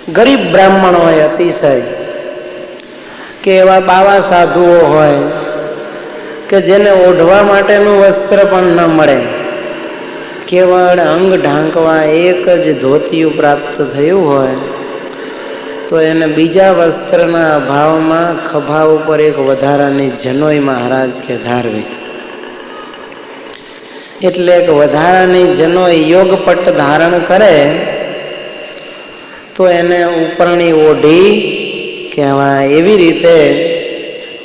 ગરીબ બ્રાહ્મણ હોય અતિશય, કે એવા બાવા સાધુઓ હોય કે જેને ઓઢવા માટેનું વસ્ત્ર પણ ન મળે, કેવળ અંગ ઢાંકવા એક જ ધોતિયું પ્રાપ્ત થયું હોય, તો એને બીજા વસ્ત્રના અભાવમાં ખભા ઉપર એક વધારાની જનોઈ મહારાજ કે ધારવી. એટલે એક વધારાની જનોઈ યોગપટ ધારણ કરે તો એને ઉપરણી ઓઢી કહેવાય. એવી રીતે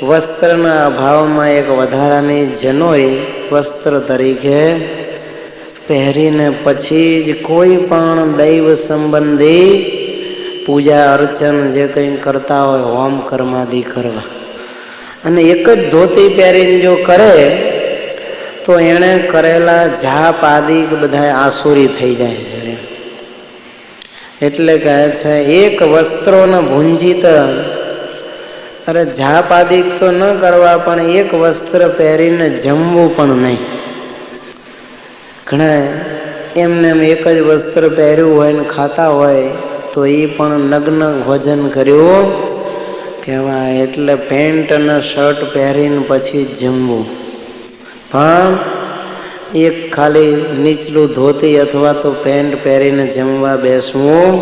વસ્ત્રના અભાવમાં એક વધારાની જનોઈ વસ્ત્ર તરીકે પહેરીને પછી જ કોઈ પણ દૈવ સંબંધી પૂજા અર્ચન જે કંઈ કરતા હોય, હોમ કર્માદિ કરવા, અને એક જ ધોતી પહેરીને જો કરે તો એણે કરેલા જાપ આદિ બધા આસુરી થઈ જાય છે. એટલે કહે છે એક વસ્ત્રોને ભૂંજીત, અરે જાપ આદિ તો ન કરવા પણ એક વસ્ત્ર પહેરીને જમવું પણ નહીં. ઘણા એમને એમ એક જ વસ્ત્ર પહેર્યું હોય ને ખાતા હોય તો એ પણ નગ્ન ભોજન કર્યું કહેવાય. એટલે પેન્ટ અને શર્ટ પહેરીને પછી જમવું, પણ એક ખાલી નીચલું ધોતી અથવા તો પેન્ટ પહેરીને જમવા બેસવું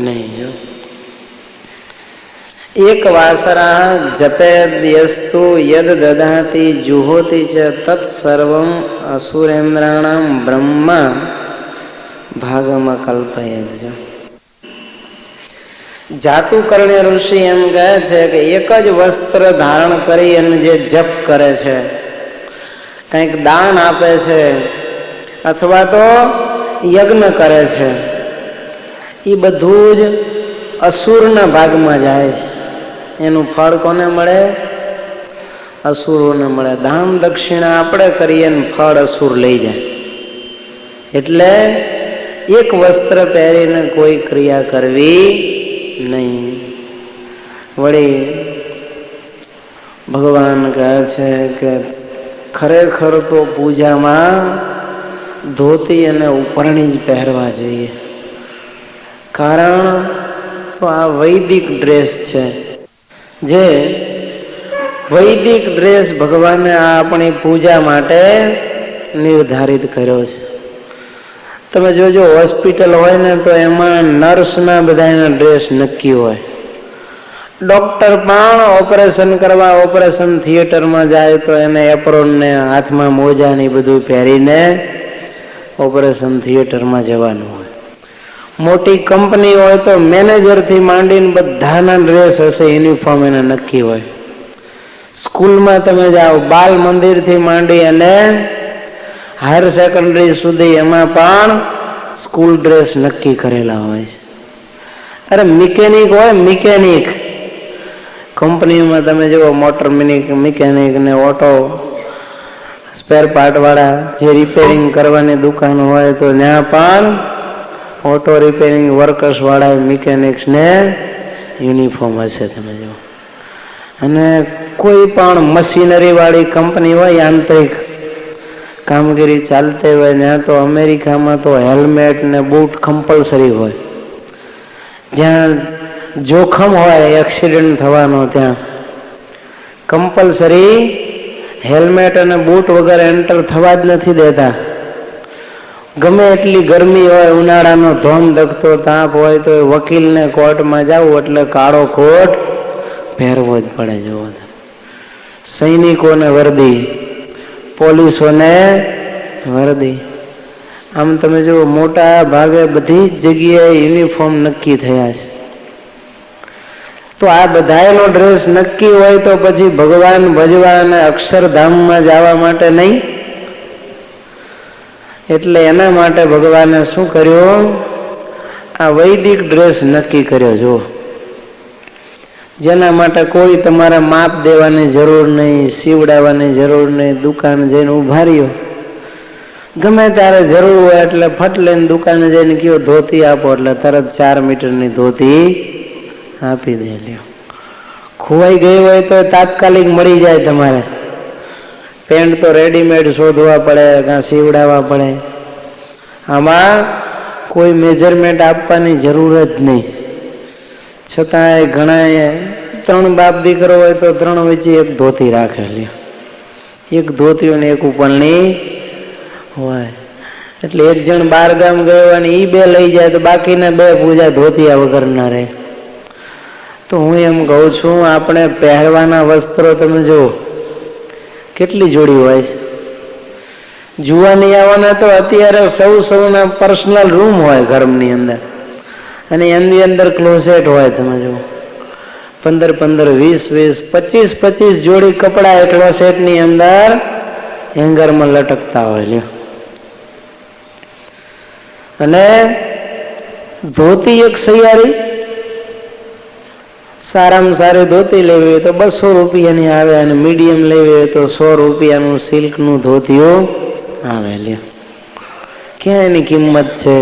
નહીં. જો એક વાસરા જપેદ્યસ્તુ યદ દદાતિ જુહોતિ ચ તત્ સર્વમ અસુરેન્દ્રાણામ બ્રહ્મા ભાગમાં કલ્પયેત. જાતુકર્ણ્ય ઋષિ એમ કહે છે કે એક જ વસ્ત્ર ધારણ કરી અને જે જપ કરે છે, કંઈક દાન આપે છે અથવા તો યજ્ઞ કરે છે, એ બધું જ અસુરના ભાગમાં જાય છે. એનું ફળ કોને મળે? અસુરોને મળે. દાન દક્ષિણા આપણે કરીએ ને ફળ અસુર લઈ જાય. એટલે એક વસ્ત્ર પહેરીને કોઈ ક્રિયા કરવી નહીં. વળી ભગવાન કહે છે કે ખરેખર તો પૂજામાં ધોતી અને ઉપરણી જ પહેરવા જોઈએ. કારણ તો આ વૈદિક ડ્રેસ છે. જે વૈદિક ડ્રેસ ભગવાને આ આપણી પૂજા માટે નિર્ધારિત કર્યો છે. તમે જોજો હોસ્પિટલ હોય ને તો એમાં નર્સના બધાના ડ્રેસ નક્કી હોય. ડોક્ટર પણ ઓપરેશન કરવા ઓપરેશન થિયેટરમાં જાય તો એને એપ્રોન ને હાથમાં મોજા ને બધું પહેરીને ઓપરેશન થિયેટરમાં જવાનું હોય. મોટી કંપની હોય તો મેનેજરથી માંડીને બધાના ડ્રેસ હશે, યુનિફોર્મ એને નક્કી હોય. સ્કૂલમાં તમે જાઓ, બાલ મંદિરથી માંડી અને હાયર સેકન્ડરી સુધી એમાં પણ સ્કૂલ ડ્રેસ નક્કી કરેલા હોય છે. અરે મિકેનિક હોય, મિકેનિક કંપનીમાં તમે જુઓ, મોટર મિકેનિક ને ઓટો સ્પેર પાર્ટ વાળા જે રિપેરિંગ કરવાની દુકાન હોય તો ત્યાં પણ ઓટો રિપેરિંગ વર્કર્સ વાળા મિકેનિક્સ ને યુનિફોર્મ હશે. તમે જુઓ, અને કોઈ પણ મશીનરી વાળી કંપની હોય, યાંત્રિક કામગીરી ચાલતી હોય, ત્યાં તો અમેરિકામાં તો હેલ્મેટ ને બૂટ કમ્પલસરી હોય. જ્યાં જોખમ હોય એક્સિડન્ટ થવાનો, ત્યાં કમ્પલસરી હેલ્મેટ અને બૂટ વગર એન્ટર થવા જ નથી દેતા. ગમે એટલી ગરમી હોય, ઉનાળાનો ધોમ ધકતો તાપ હોય તો વકીલને કોર્ટમાં જવું એટલે કાળો કોટ પહેરવો જ પડે. જુઓ, સૈનિકોને વર્દી, પોલીસોને વર્દી. આમ તમે જુઓ, મોટા ભાગે બધી જ જગ્યાએ યુનિફોર્મ નક્કી થયા છે. તો આ બધાનો ડ્રેસ નક્કી હોય તો પછી ભગવાન ભજવા અને અક્ષરધામમાં જવા માટે નહીં. એટલે એના માટે ભગવાને શું કર્યું? આ વૈદિક ડ્રેસ નક્કી કર્યો. જો જેના માટે કોઈ તમારે માપ દેવાની જરૂર નહીં, સીવડાવવાની જરૂર નહીં. દુકાન જઈને ઉભા રહ્યો, ગમે ત્યારે જરૂર હોય એટલે ફટ લઈને દુકાને જઈને કયો ધોતી આપો એટલે તરત 4 મીટરની ધોતી આપી દે. લ્યો, ખોવાઈ ગઈ હોય તો તાત્કાલિક મળી જાય. તમારે પેન્ટ તો રેડીમેડ શોધવા પડે, કાં સીવડાવવા પડે. આમાં કોઈ મેજરમેન્ટ આપવાની જરૂર જ નહીં. છતાંય ઘણા 3 બાપ દીકરો હોય તો 3 વચ્ચે એક ધોતી રાખેલી, એક ધોતી અને એક ઉપરણી હોય. એટલે એક જણ 12 ગામ ગયો અને એ 2 લઈ જાય તો બાકીના 2 પૂજા ધોતિયા વગર ના રહે. તો હું એમ કહું છું, આપણે પહેરવાના વસ્ત્રો તમે જો કેટલી જોડી હોય છે. જુવાની આવવાના તો અત્યારે સૌના પર્સનલ રૂમ હોય ઘરની અંદર, અને એની અંદર ક્લોઝેટ હોય. તમે જો 15, 20, 25 જોડી કપડા એ ક્લોઝેટની અંદર હેંગરમાં લટકતા હોય. લ્યો, અને ધોતી એક સૈયારી, સારામાં સારી ધોતી લેવી હોય તો 200 રૂપિયાની આવે, અને મીડિયમ લેવી હોય તો 100 રૂપિયાનું સિલ્કનું ધોતિયું આવે. લ્યો, ક્યાં એની કિંમત છે?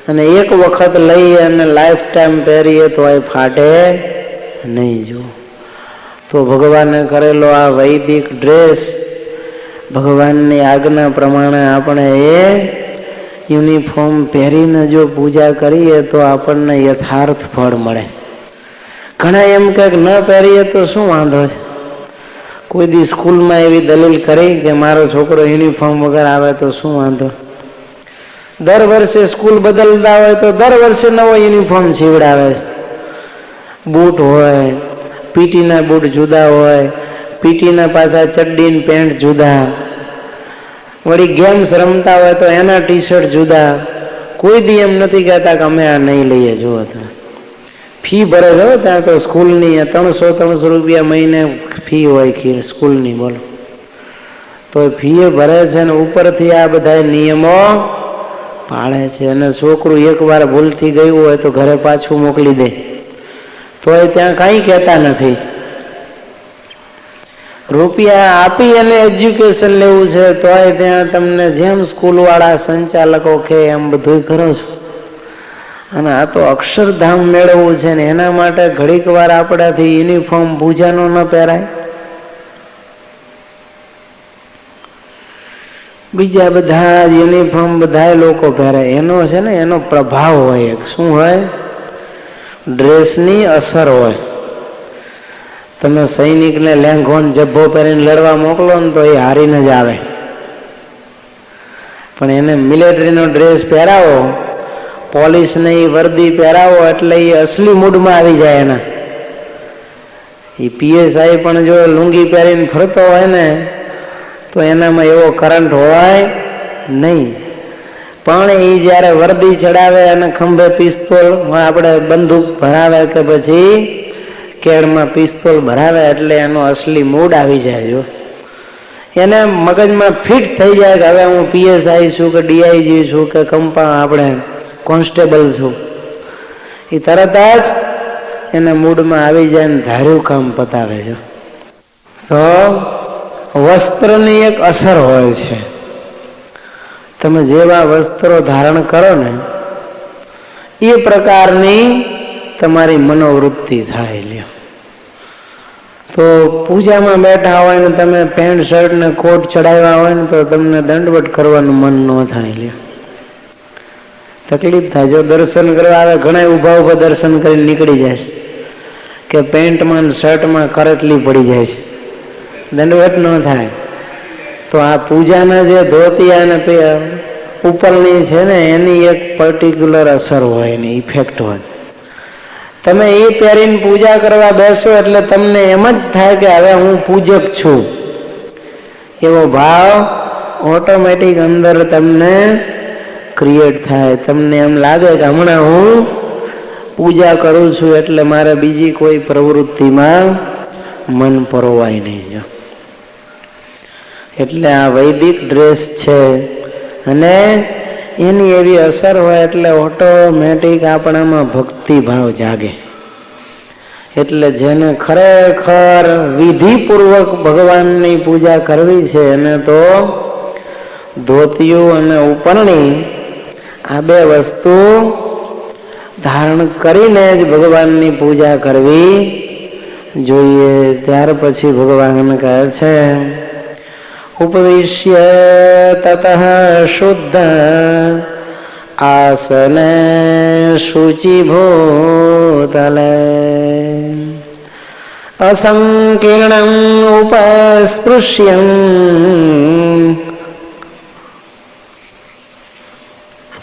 અને એક વખત લઈ અને લાઈફ ટાઈમ પહેરીએ તો એ ફાટે નહીં. જો તો ભગવાને કરેલો આ વૈદિક ડ્રેસ, ભગવાનની આજ્ઞા પ્રમાણે આપણે એ યુનિફોર્મ પહેરીને જો પૂજા કરીએ તો આપણને યથાર્થ ફળ મળે. ઘણા એમ કે ન પહેરીએ તો શું વાંધો છે? કોઈ દી સ્કૂલમાં એવી દલીલ કરી કે મારો છોકરો યુનિફોર્મ વગર આવે તો શું વાંધો? દર વર્ષે સ્કૂલ બદલતા હોય તો દર વર્ષે નવો યુનિફોર્મ સીવડાવે. બૂટ હોય, પીટીના બૂટ જુદા હોય, પીટીના પાછા ચડ્ડી ને પેન્ટ જુદા, વળી ગેમ્સ રમતા હોય તો એના ટી શર્ટ જુદા. કોઈ દી એમ નથી કહેતા કે અમે આ નહીં લઈએ. જુઓ તો ફી ભરે છે ત્યાં તો સ્કૂલની 300 રૂપિયા મહિને ફી હોય સ્કૂલની. બોલો, તો ફી ભરે છે ને ઉપરથી આ બધા નિયમો પાળે છે. અને છોકરું એકવાર ભૂલથી ગયું હોય તો ઘરે પાછું મોકલી દે તો ત્યાં કાંઈ કહેતા નથી. રૂપિયા આપી અને એજ્યુકેશન લેવું છે તો ત્યાં તમને જેમ સ્કૂલવાળા સંચાલકો કે એમ બધું કરો છો. અને આ તો અક્ષરધામ મેળવવું છે ને એના માટે ઘડીક વાર આપણાથી યુનિફોર્મ પૂજાનો ન પહેરાય. બીજા બધા યુનિફોર્મ બધા લોકો પહેરાય. એનો છે ને એનો પ્રભાવ હોય. શું હોય? ડ્રેસની અસર હોય. તમે સૈનિકને લેંઘો ને જબ્બો પહેરીને લડવા મોકલો ને તો એ હારીને જ આવે, પણ એને મિલિટરીનો ડ્રેસ પહેરાવો, પોલીસને એ વર્દી પહેરાવો એટલે એ અસલી મૂડમાં આવી જાય. એના એ PSI પણ જો લુંગી પહેરીને ફરતો હોય ને તો એનામાં એવો કરંટ હોય નહીં. પણ એ જ્યારે વર્દી ચડાવે અને ખંભે પિસ્તોલ આપણે બંદૂક ભરાવે કે પછી કેળમાં પિસ્તોલ ભરાવે એટલે એનો અસલી મૂડ આવી જાય. જો એને મગજમાં ફિટ થઈ જાય કે હવે હું PSI છું કે DIG છું કે આપણે કોન્સ્ટેબલ છું, એ તરત જ એના મૂડમાં આવી જાય ને ધાર્યું કામ પતાવે છે. તો વસ્ત્રની એક અસર હોય છે. તમે જેવા વસ્ત્રો ધારણ કરો ને એ પ્રકારની તમારી મનોવૃત્તિ થાય. લ્યો, તો પૂજામાં બેઠા હોય ને તમે પેન્ટ શર્ટ ને કોટ ચડાવ્યા હોય ને તો તમને દંડવટ કરવાનું મન ન થાય. લ્યો, તકલીફ થાય. જો દર્શન કરવા આવે ઘણા ઊભા દર્શન કરીને નીકળી જાય છે કે પેન્ટમાં શર્ટમાં કરટલી પડી જાય છે, દંડવટ ન થાય. તો આ પૂજાના જે ધોતિયા ને ઉપરની છે ને એની એક પર્ટિક્યુલર અસર હોય, એની ઇફેક્ટ હોય. તમે એ પહેરીને પૂજા કરવા બેસો એટલે તમને એમ જ થાય કે હવે હું પૂજક છું, એવો ભાવ ઓટોમેટિક અંદર તમને ક્રિએટ થાય. તમને એમ લાગે કે હમણાં હું પૂજા કરું છું એટલે મારે બીજી કોઈ પ્રવૃત્તિમાં મન પરોવાય નહીં. જો એટલે આ વૈદિક ડ્રેસ છે અને એની એવી અસર હોય એટલે ઓટોમેટિક આપણામાં ભક્તિ ભાવ જાગે. એટલે જેને ખરેખર વિધિપૂર્વક ભગવાનની પૂજા કરવી છે એને તો ધોતિયું અને ઉપરણી આ બે વસ્તુ ધારણ કરીને જ ભગવાનની પૂજા કરવી જોઈએ. ત્યાર પછી ભગવાન કહે છે ઉપવિશ્ય તતઃ શુદ્ધ આસને શુચિભૂત ભૂતલે અસંકીર્ણમ ઉપસ્પૃશ્યમ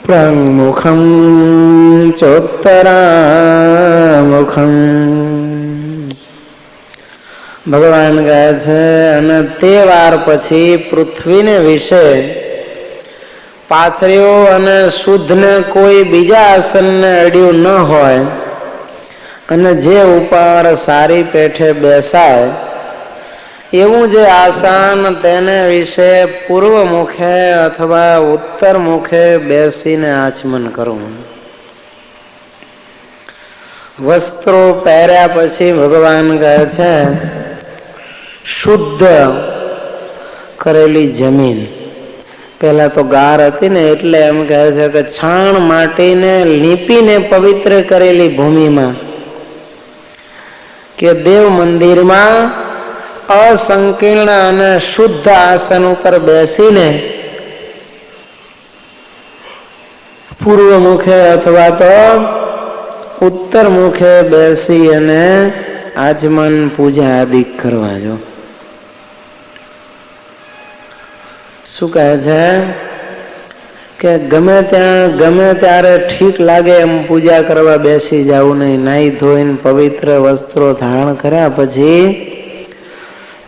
પ્રમુખમ ચોત્તરામુખમ. ભગવાન કહે છે અને તે વાર પછી પૃથ્વીને વિશે પાથર્યો અને શુદ્ધને કોઈ બીજા આસનને અડ્યું ન હોય અને જે ઉપર સારી પેઠે બેસાય એવું જે આસન તેને વિશે પૂર્વ મુખે અથવા ઉત્તર મુખે બેસીને આચમન કરવું. વસ્ત્રો પહેર્યા પછી ભગવાન કહે છે શુદ્ધ કરેલી જમીન. પહેલા તો ગાર હતી ને એટલે એમ કહે છે કે છાણ માટીને લીપીને પવિત્ર કરેલી ભૂમિમાં કે દેવ મંદિરમાં અસંકીર્ણ અને શુદ્ધ આસન ઉપર બેસીને પૂર્વ મુખે અથવા તો ઉત્તર મુખે બેસી અને આચમન પૂજા આદિ કરવા જો. શું કહે છે કે ગમે ત્યાં ગમે ત્યારે ઠીક લાગે એમ પૂજા કરવા બેસી જવું નહીં. નાહી ધોઈને પવિત્ર વસ્ત્રો ધારણ કર્યા પછી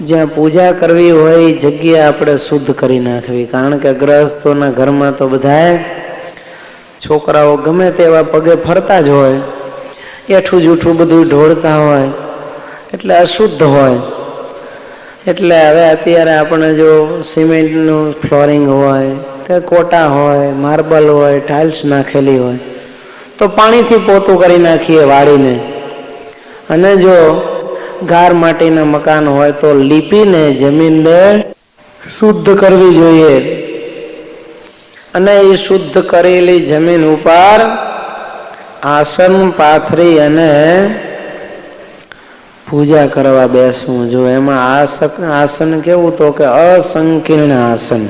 જ્યાં પૂજા કરવી હોય એ જગ્યા આપણે શુદ્ધ કરી નાખવી. કારણ કે ગ્રહસ્થોના ઘરમાં તો બધા છોકરાઓ ગમે તેવા પગે ફરતા જ હોય, એઠું જૂઠું બધું ઢોળતા હોય એટલે અશુદ્ધ હોય. એટલે હવે અત્યારે આપણે જો સિમેન્ટનું ફ્લોરિંગ હોય કે કોટા હોય, માર્બલ હોય, ટાઇલ્સ નાખેલી હોય તો પાણીથી પોતું કરી નાખીએ વાળીને. અને જો ગાર માટીના મકાન હોય તો લીપીને જમીનને શુદ્ધ કરવી જોઈએ. અને એ શુદ્ધ કરેલી જમીન ઉપર આસન પાથરી અને પૂજા કરવા બેસવું. જો એમાં આસન કેવું તો કે અસંકીર્ણ આસન.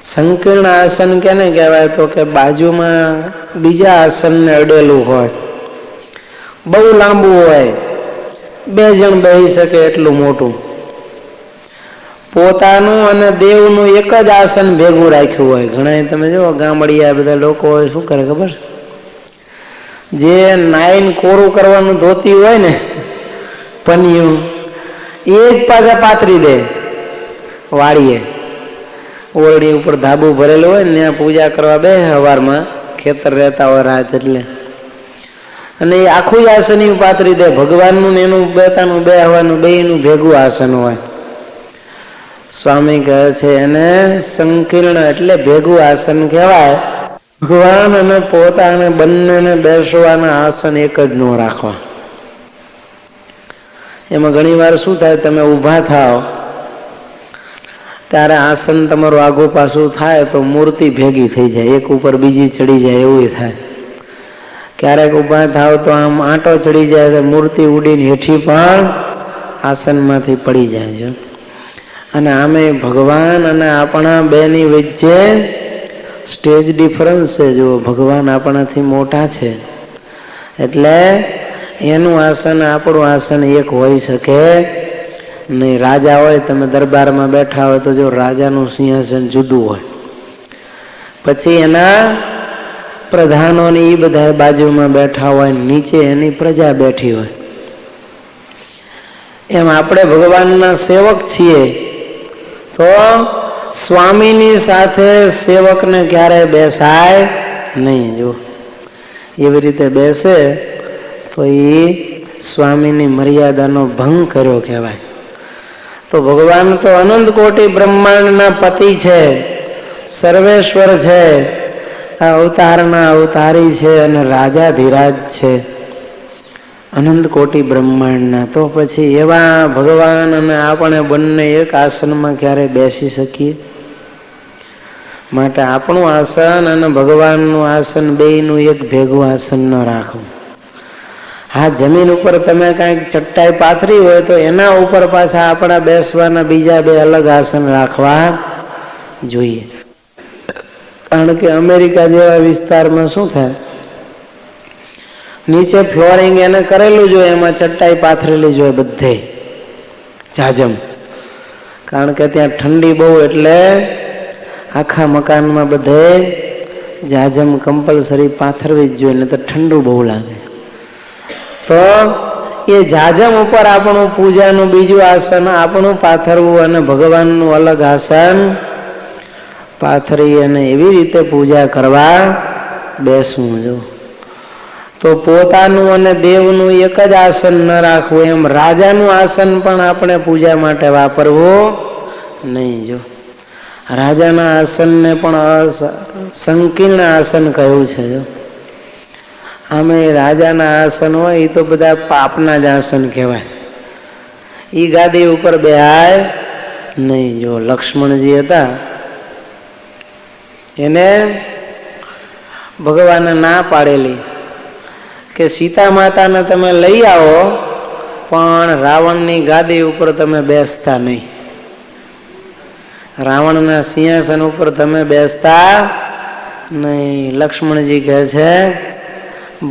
સંકીર્ણ આસન કેને કહેવાય તો કે બાજુમાં બીજા આસનને અડેલું હોય, બહુ લાંબુ હોય, 2 જણ બેસી શકે એટલું મોટું. પોતાનું અને દેવનું એક જ આસન ભેગું રાખ્યું હોય. ઘણા તમે જો ગામડિયા બધા લોકો હોય શું કરે ખબર, જે નાઈન કોરું કરવાનું ધોતી હોય ને પનિયું એ જ પાછા પાથરી દે વાળીએ. ઓરડી ઉપર ધાબુ ભરેલું હોય ને ત્યાં પૂજા કરવા બે સવારમાં, ખેતર રહેતા હોય રાત એટલે, અને એ આખું જ આસન પાથરી દે. ભગવાનનું ને એનું બેતાનું બે હવાનું બેયનું ભેગું આસન હોય. સ્વામી કહે છે એને સંકીર્ણ એટલે ભેગું આસન કહેવાય. ભગવાન અને પોતાને બંનેને બેસવાના આસન એક જ ન રાખવા. એમાં ઘણી વાર શું થાય, તમે ઊભા થાવ ત્યારે આસન તમારું આઘું પાછું થાય તો મૂર્તિ ભેગી થઈ જાય, એક ઉપર બીજી ચડી જાય એવું થાય. ક્યારેક ઊભા થાવ તો આમ આંટો ચડી જાય તો મૂર્તિ ઉડીને હેઠી પણ આસનમાંથી પડી જાય છે. અને આમે ભગવાન અને આપણા બેની વચ્ચે સ્ટેજ ડિફરન્સ છે. જો ભગવાન આપણાથી મોટા છે એટલે એનું આસન આપણું આસન એક હોઈ શકે નહીં. રાજા હોય, તમે દરબારમાં બેઠા હોય તો જો રાજાનું સિંહાસન જુદું હોય, પછી એના પ્રધાનોની એ બધા બાજુમાં બેઠા હોય, નીચે એની પ્રજા બેઠી હોય. એમ આપણે ભગવાનના સેવક છીએ તો સ્વામીની સાથે સેવકને ક્યારે બેસાય નહીં. જો એવી રીતે બેસે તો એ સ્વામીની મર્યાદાનો ભંગ કર્યો કહેવાય. તો ભગવાન તો અનંત કોટી બ્રહ્માંડના પતિ છે, સર્વેશ્વર છે, આ અવતારના અવતારી છે અને રાજાધિરાજ છે અનંત કોટી બ્રહ્માંડના. તો પછી એવા ભગવાન અને આપણે બંને એક આસનમાં ક્યારે બેસી શકીએ? માટે આપણું આસન અને ભગવાનનું આસન બેયનું એક ભેગું આસન ન રાખવું. હા, જમીન ઉપર તમે કાંઈક ચટ્ટાઈ પાથરી હોય તો એના ઉપર પાછા આપણા બેસવાના બીજા 2 અલગ આસન રાખવા જોઈએ. કારણ કે અમેરિકા જેવા વિસ્તારમાં શું થાય, નીચે ફ્લોરિંગ એને કરેલું જોઈએ, એમાં ચટાઈ પાથરેલી જોઈએ બધે જાજમ, કારણ કે ત્યાં ઠંડી બહુ, એટલે આખા મકાનમાં બધે જાજમ કમ્પલસરી પાથરવી જ જોઈએ, ને તો ઠંડુ બહુ લાગે. તો એ જાજમ ઉપર આપણું પૂજાનું બીજું આસન આપણું પાથરવું અને ભગવાનનું અલગ આસન પાથરી અને એવી રીતે પૂજા કરવા બેસવું. જો તો પોતાનું અને દેવનું એક જ આસન ન રાખવું, એમ રાજાનું આસન પણ આપણે પૂજા માટે વાપરવું નહીં. જો રાજાના આસનને પણ સંકીર્ણ આસન કહ્યું છે. જો આમે રાજાના આસન હોય એ તો બધા પાપના જ આસન કહેવાય, એ ગાદી ઉપર બેહાય નહીં. જો લક્ષ્મણજી હતા, એને ભગવાને ના પાડેલી કે સીતા માતાને તમે લઈ આવો, પણ રાવણની ગાદી ઉપર તમે બેસતા નહીં, રાવણના સિંહાસન ઉપર તમે બેસતા નહીં. લક્ષ્મણજી કહે છે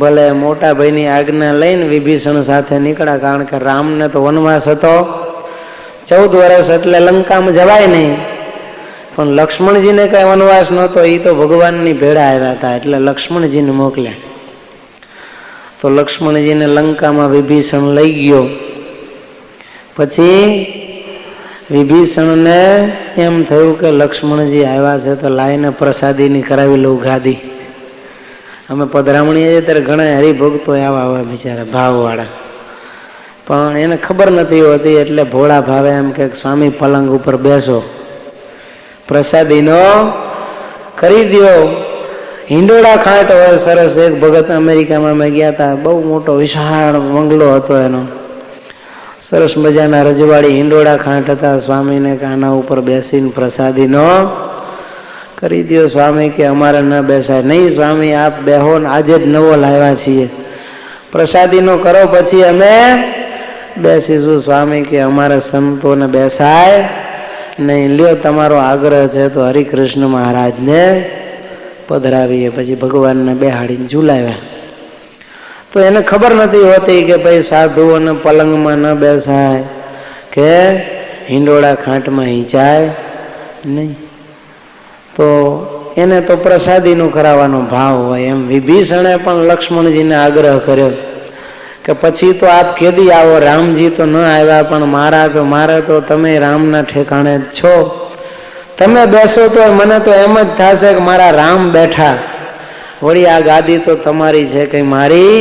ભલે મોટા ભાઈની આજ્ઞા લઈને વિભીષણ સાથે નીકળ્યા, કારણ કે રામને તો વનવાસ હતો 14 વર્ષ, એટલે લંકામાં જવાય નહીં. પણ લક્ષ્મણજીને કઈ વનવાસ નહોતો, એ તો ભગવાનની ભેળા આવ્યા હતા, એટલે લક્ષ્મણજીને મોકલ્યા. તો લક્ષ્મણજીને લંકામાં વિભીષણ લઈ ગયો. પછી વિભીષણને એમ થયું કે લક્ષ્મણજી આવ્યા છે તો લાઈને પ્રસાદીની કરાવી લઉં ગાદી. અમે પધરામણીએ જઈએ ત્યારે ઘણા હરિભક્તો આવા હોય બિચારા ભાવવાળા, પણ એને ખબર નથી હોતી, એટલે ભોળા ભાવે એમ કે સ્વામી પલંગ ઉપર બેસો, પ્રસાદીનો કરી દો. હિંડોળા ખાટ હોય સરસ. એક ભગત અમેરિકામાં મેં ગયા હતા, બહુ મોટો વિશાળ બંગલો હતો એનો, સરસ મજાના રજવાડી હિંડોળા ખાટ હતા. સ્વામીને કાના ઉપર બેસીને પ્રસાદીનો કરી દો. સ્વામી કે અમારે ન બેસાય. નહીં સ્વામી આપ બેહો, આજે જ નવો લાવ્યા છીએ, પ્રસાદીનો કરો પછી અમે બેસીશું. સ્વામી કે અમારે સંતોને બેસાય નહીં. લ્યો તમારો આગ્રહ છે તો હરિકૃષ્ણ મહારાજને પધરાવીએ. પછી ભગવાનને બેહાડીને ઝુલાવ્યા. તો એને ખબર નથી હોતી કે ભાઈ સાધુઓને પલંગમાં ન બેસાય કે હિંડોળા ખાંટમાં હિંચાય નહીં. તો એને તો પ્રસાદીનો કરાવવાનો ભાવ હોય. એમ વિભીષણે પણ લક્ષ્મણજીને આગ્રહ કર્યો કે પછી તો આપ કેદી આવો, રામજી તો ન આવ્યા, પણ મારે તો તમે રામના ઠેકાણે જ છો, તમે બેસો તો મને તો એમ જ થશે કે મારા રામ બેઠા, વળી આ ગાદી તો તમારી છે, કઈ મારી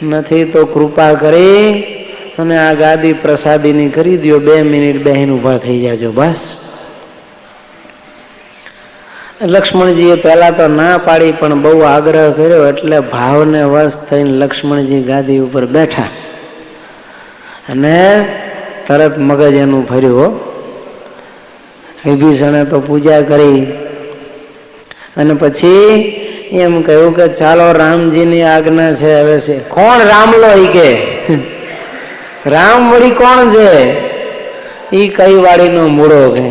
નથી. તો કૃપા કરી અને આ ગાદી પ્રસાદીની કરી દો, 2 મિનિટ બેહીને ઊભા થઈ જાજો બસ. લક્ષ્મણજીએ પહેલા તો ના પાડી, પણ બહુ આગ્રહ કર્યો એટલે ભાવને વશ થઈને લક્ષ્મણજી ગાદી ઉપર બેઠા અને તરત મગજ એનું ફર્યું. વિભીષણે તો પૂજા કરી અને પછી એમ કહ્યું કે ચાલો રામજીની આજ્ઞા છે, હવે છે. કોણ રામલો? ઈ કે રામ વળી કોણ છે? ઈ કઈ વાડીનો મૂળો કે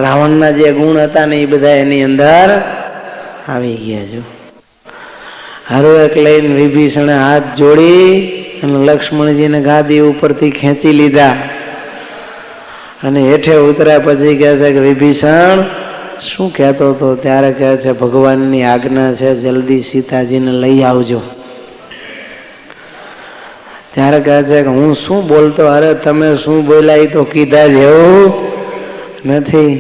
રાવણના જે ગુણ હતા ને એ બધા એની અંદર આવી ગયા. જો હારું એક લઈને વિભીષણે હાથ જોડી અને લક્ષ્મણજીને ગાદી ઉપરથી ખેંચી લીધા અને હેઠે ઉતર્યા. પછી કહે છે કે વિભીષણ શું કહેતો હતો? ત્યારે કહે છે ભગવાનની આજ્ઞા છે, જલ્દી સીતાજીને લઈ આવજો. ત્યારે કહે છે કે હું શું બોલતો? અરે તમે શું બોલ્યા એ તો કીધા જેવું નથી.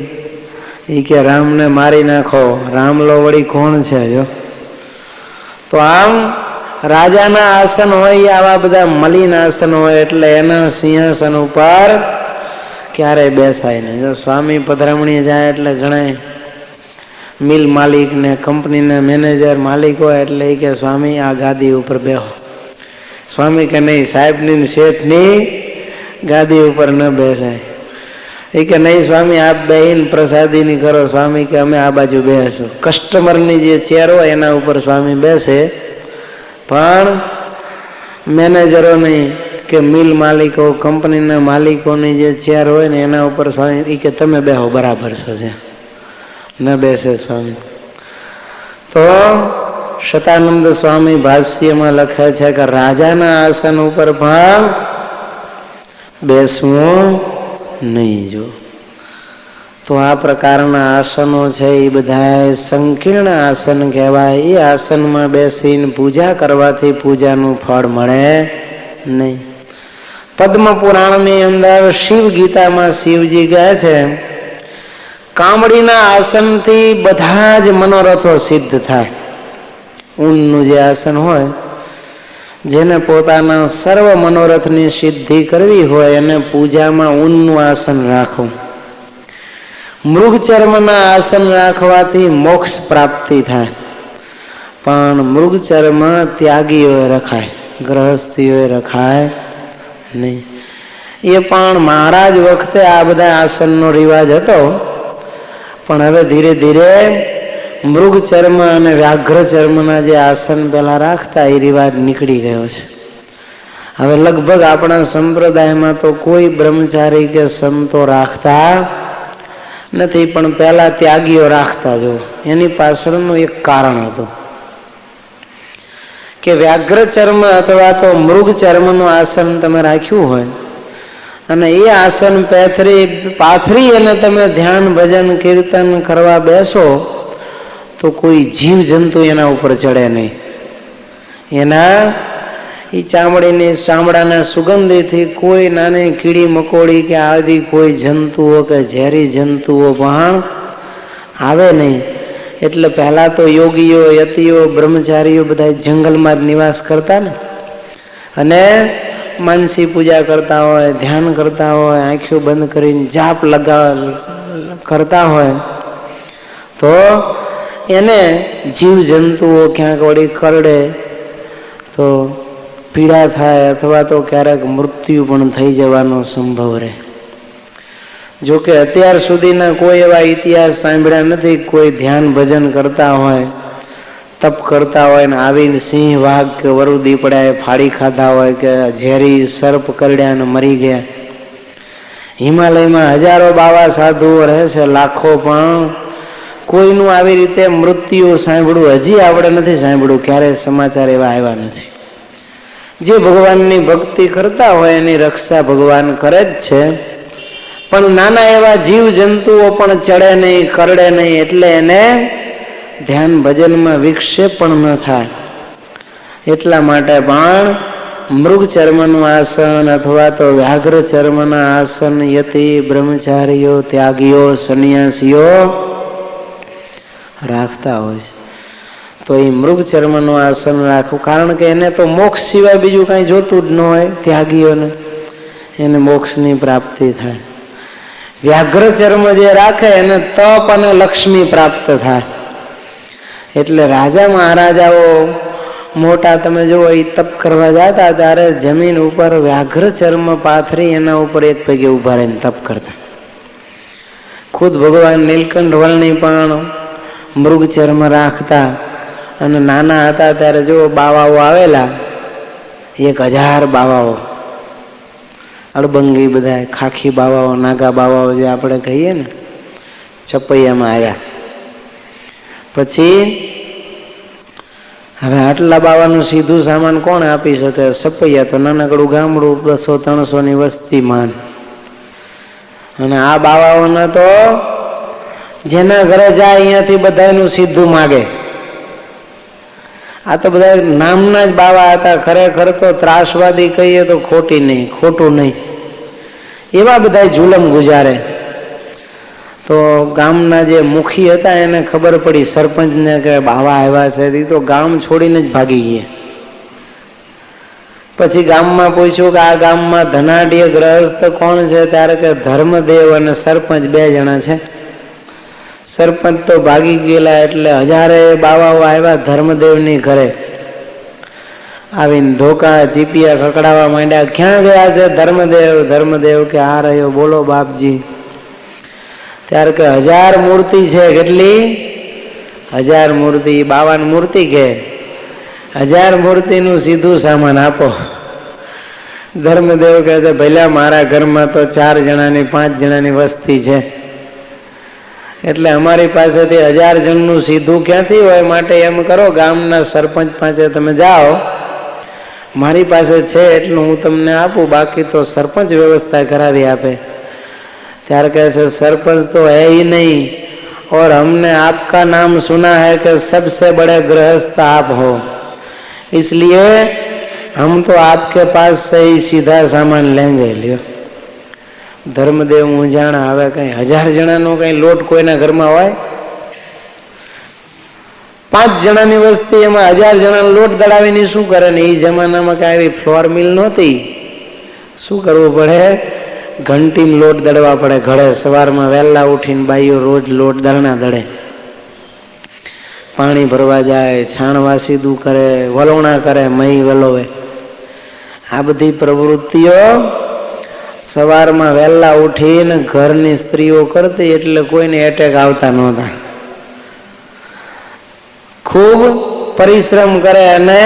એ કે રામને મારી નાખો. રામલો વળી કોણ છે? જો તો આમ રાજાના આસન હોય, આવા બધા મલિન આસન હોય, એટલે એના સિંહાસન ઉપર ક્યારેય બેસાય નહીં. જો સ્વામી પધરામણી જાય એટલે ઘણા મિલ માલિક ને કંપનીના મેનેજર માલિક હોય, એટલે એ કે સ્વામી આ ગાદી ઉપર બેહો. સ્વામી કે નહીં, સાહેબની શેઠની ગાદી ઉપર ન બેસાય. એ કે નહીં સ્વામી આપ બેહીને પ્રસાદીની કરો. સ્વામી કે અમે આ બાજુ બેસો. કસ્ટમરની જે ચેર હોય એના ઉપર સ્વામી બેસે, પણ મેનેજરો નહીં કે મિલ માલિકો કંપનીના માલિકોની જે ચેર હોય ને એના ઉપર સ્વામી એ કે તમે બેહો, બરાબર છે, ન બેસે સ્વામી. તો શતાનંદ સ્વામી ભાષ્યમાં લખે છે કે રાજાના આસન ઉપર પણ બેસવું નહીં. જો તો આ પ્રકારના આસનો છે એ બધા સંકીર્ણ આસન કહેવાય. એ આસનમાં બેસીને પૂજા કરવાથી પૂજાનું ફળ મળે નહીં. પદ્મ પુરાણની અંદર શિવ ગીતામાં શિવજી કહે છે કામડીના આસનથી બધા જ મનોરથો સિદ્ધ થાય. ઊનનું જે આસન હોય, જેને પોતાના સર્વ મનોરથની સિદ્ધિ કરવી હોય અને પૂજામાં ઊનનું આસન રાખવું. મૃગચર્મના આસન રાખવાથી મોક્ષ પ્રાપ્તિ થાય, પણ મૃગચર્મ ત્યાગીઓએ રખાય, ગ્રહસ્થીઓએ રખાય નહીં. એ પણ મહારાજ વખતે આ બધા આસનનો રિવાજ હતો, પણ હવે ધીરે ધીરે મૃગચર્મ અને વ્યાઘ્ર ચર્મના જે આસન પેલા રાખતા એ રિવાજ નીકળી ગયો છે. હવે લગભગ આપણા સંપ્રદાયમાં તો કોઈ બ્રહ્મચારી કે સંતો રાખતા નથી, પણ પહેલા ત્યાગીઓ રાખતા. જો એની પાછળનું એક કારણ હતું કે વ્યાઘ્ર ચર્મ અથવા તો મૃગ ચર્મનું આસન તમે રાખ્યું હોય અને એ આસન પાથરી અને તમે ધ્યાન ભજન કીર્તન કરવા બેસો તો કોઈ જીવ જંતુ એના ઉપર ચડે નહીં. એના એ ચામડાના સુગંધીથી કોઈ નાની કીડી મકોડી કે આદિ કોઈ જંતુઓ કે ઝેરી જંતુઓ પણ આવે નહીં. એટલે પહેલા તો યોગીઓ, યતિઓ, બ્રહ્મચારીઓ બધા જંગલમાં જ નિવાસ કરતા ને, અને માનસી પૂજા કરતા હોય, ધ્યાન કરતા હોય, આંખો બંધ કરીને જાપ કરતા હોય, તો એને જીવ જંતુઓ ક્યાંક વળી કરડે તો પીડા થાય અથવા તો ક્યારેક મૃત્યુ પણ થઈ જવાનો સંભવ રહે. જોકે અત્યાર સુધીના કોઈ એવા ઇતિહાસ સાંભળ્યા નથી કોઈ ધ્યાન ભજન કરતા હોય, તપ કરતા હોય ને આવીને સિંહ, વાઘ કે વરુ દીપડાએ ફાડી ખાધા હોય કે ઝેરી સર્પ કરડ્યા ને મરી ગયા. હિમાલયમાં હજારો બાવા સાધુઓ રહે છે, લાખો, પણ કોઈનું આવી રીતે મૃત્યુ સાંભળ્યું હજી આપણે નથી સાંભળ્યું. ક્યારેય સમાચાર એવા આવ્યા નથી. જે ભગવાનની ભક્તિ કરતા હોય એની રક્ષા ભગવાન કરે જ છે, પણ નાના એવા જીવ જંતુઓ પણ ચડે નહીં, કરડે નહીં, એટલે એને ધ્યાન ભજનમાં વિક્ષેપ પણ ન થાય. એટલા માટે પણ મૃગ ચર્મનું આસન અથવા તો વ્યાઘ્ર ચર્મના આસન યતિ, બ્રહ્મચારીઓ, ત્યાગીઓ, સંન્યાસીઓ રાખતા હોય છે. તો એ મૃગ ચર્મનું આસન રાખવું, કારણ કે એને તો મોક્ષ સિવાય બીજું કાંઈ જોતું જ ન હોય. ત્યાગીઓને એને મોક્ષની પ્રાપ્તિ થાય. વ્યાઘ્ર ચર્મ જે રાખે એને તપ અને લક્ષ્મી પ્રાપ્ત થાય. એટલે રાજા મહારાજાઓ મોટા તમે જુઓ એ તપ કરવા જતા ત્યારે જમીન ઉપર વ્યાઘ્ર ચર્મ પાથરી એના ઉપર એક પૈકી ઉભા રહીને તપ કરતા. ખુદ ભગવાન નીલકંઠ વર્ણી પણ મૃગ ચર્મ રાખતા. અને નાના હતા ત્યારે જો બાવાઓ આવેલા, 1000 બાવાઓ, અડબંગી બધા ખાખી બાવાઓ, નાગા બાવાઓ જે આપણે કહીએ ને, ચપૈયામાં આવ્યા. પછી હવે આટલા બાવાનું સીધું સામાન કોણ આપી શકે? સપૈયા તો નાનકડું ગામડું, 200-300 ની વસ્તીમાન. અને આ બાવાઓના તો જેના ઘરે જાય અહીંયાથી બધાનું સીધું માગે. આ તો બધા નામના જ બાવા હતા, ખરેખર તો ત્રાસવાદી કહીએ તો ખોટું નહીં, એવા બધા જુલમ ગુજારે. તો ગામના જે મુખી હતા એને ખબર પડી સરપંચને કે બાવા આવ્યા છે, તો ગામ છોડીને જ ભાગી ગયા. પછી ગામમાં પૂછ્યું કે આ ગામમાં ધનાઢ્ય ગ્રહસ્થ કોણ છે? ત્યારે કે ધર્મદેવ અને સરપંચ 2 જણા છે. સરપંચ તો ભાગી ગયેલા, એટલે 1000 બાવાઓ આવ્યા ધર્મદેવની ઘરે. આવીને ધોકા ચીપિયા ખકડાવવા માંડ્યા. ક્યાં ગયા છે ધર્મદેવ? ધર્મદેવ કે આ રહ્યો, બોલો બાપજી. ત્યારે કે 1000 મૂર્તિ છે. કેટલી? 1000 મૂર્તિ. બાવાની મૂર્તિ કે 1000 મૂર્તિનું સીધું સામાન આપો. ધર્મદેવ કહે છે ભલે મારા ઘરમાં તો 4 જણાની 5 જણાની વસ્તી છે, એટલે અમારી પાસેથી 1000 જણનું સીધું ક્યાંથી હોય? માટે એમ કરો, ગામના સરપંચ પાસે તમે જાઓ, મારી પાસે છે એટલું હું તમને આપું, બાકી તો સરપંચ વ્યવસ્થા કરાવી આપે. ત્યારે કહે છે, સરપંચ તો है ही नहीं और हमने आपका नाम सुना है कि सबसे बड़े गृहस्थ आप हो, इसलिए हम तो आपके पास से ही सीधा सामान लेंगे. લ્યો, ધર્મદેવ મૂંઝાણા. હવે કઈ 1000 જણાનો કઈ લોટ કોઈના ઘરમાં હોય? 5 જણાની વસ્તી, એમાં 1000 જણાનો લોટ દળાવીને શું કરે? ને એ જમાનામાં કઈ આવી ફ્લોર મિલ નહોતી. શું કરવું પડે? ઘંટીમાં લોટ દળવા પડે. ઘરે સવારમાં વહેલા ઉઠીને બાઈઓ રોજ લોટ દળના દળે, પાણી ભરવા જાય, છાણવા સીધું કરે, વલોણા કરે, મહી વલોવે. આ બધી પ્રવૃત્તિઓ સવારમાં વહેલા ઉઠીને ઘરની સ્ત્રીઓ કરતી, એટલે કોઈને એટેક આવતા નહોતા. ખૂબ પરિશ્રમ કરે અને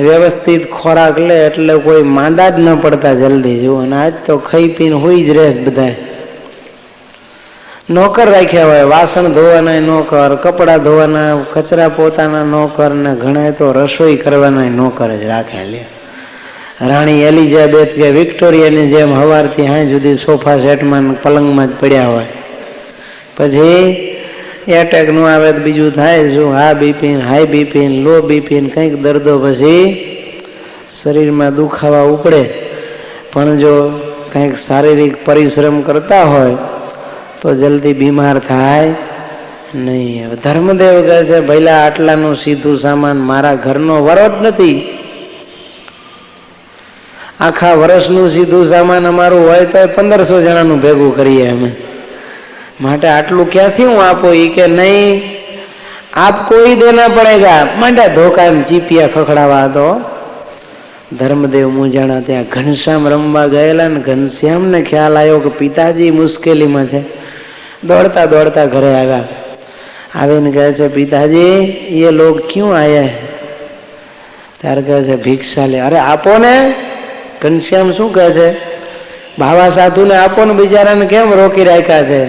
વ્યવસ્થિત ખોરાક લે, એટલે કોઈ માંદા જ ન પડતા જલ્દી. જુઓ, અને આજ તો ખાઈ પીને હોઈ જ રહે બધા. નોકર રાખ્યા હોય, વાસણ ધોવાના નોકર, કપડાં ધોવાના, કચરા પોતાના નોકર, ને ઘણા તો રસોઈ કરવાના નોકર જ રાખે. લે, રાણી એલિઝાબેથ કે વિક્ટોરિયાની જેમ સવારથી હાંજ સુધી સોફા સેટમાં પલંગમાં જ પડ્યા હોય. પછી એટેક નું આવે તો બીજું થાય શું? હા BP, high BP, low BP, કંઈક દર્દો, પછી શરીરમાં દુખાવા ઉપડે. પણ જો કંઈક શારીરિક પરિશ્રમ કરતા હોય તો જલ્દી બીમાર થાય નહીં. ધર્મદેવ કહે છે, ભઈલા આટલાનું સીધું સામાન મારા ઘરનો વરો જ નથી. આખા વર્ષનું સીધું સામાન અમારું હોય તો 1500 જણાનું ભેગું કરીએ અમે, માટે આટલું ક્યાંથી હું આપો? એ કે નહીં, આપકો ही देना पड़ेगा. માંડ્યા ધોકા ચીપિયા ખખડાવા. તો ધર્મદેવ મૂંઝાણા. ત્યાં ઘનશ્યામ રમવા ગયેલા ને ઘનશ્યામને ખ્યાલ આવ્યો કે પિતાજી મુશ્કેલીમાં છે. દોડતા દોડતા ઘરે આવ્યા. આવીને કહે છે, પિતાજી ये लोग क्यों आए हैं? ત્યારે કહે છે, ભિક્ષા લે. અરે આપો ને. ઘનશ્યામ શું કહે છે? બાવા સાધુને આપો ને, બિચારાને કેમ રોકી રાખ્યા છે?